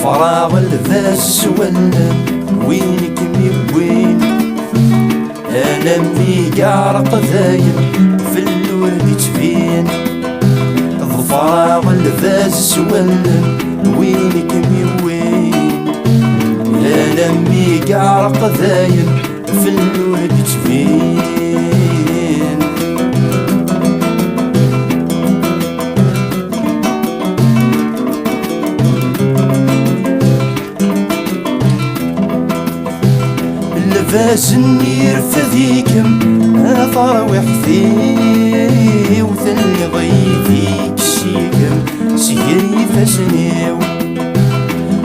فراغ الفاس ولم وينك وين انا ميقارق ذايم في الورد تفين. فراغ الفاس ولم وينك وين انا ميقارق ذايم في الورد تفين. لباس النير فذيكم اثر وحثي وثني ضيفيك شيكم سيري فسنيو.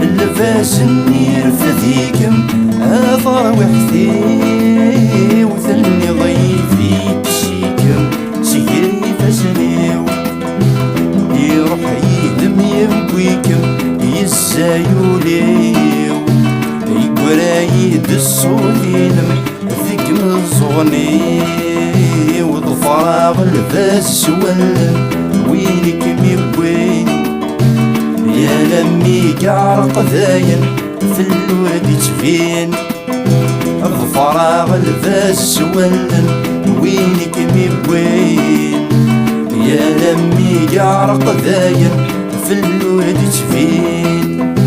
لباس النير فذيكم اثر وحثي وثني ضيفيك شيكم سيري فسنيو. يروح يهدم يبويكم يزايوليو ورايد الصوتين ذيك من الصغني. وضفراغ الفاس ولم وينك وين يا لمي قارق ذاين في الورد تفين. ضفراغ الفاس ولم وينك وين يا لمي قارق ذاين في الورد تفين.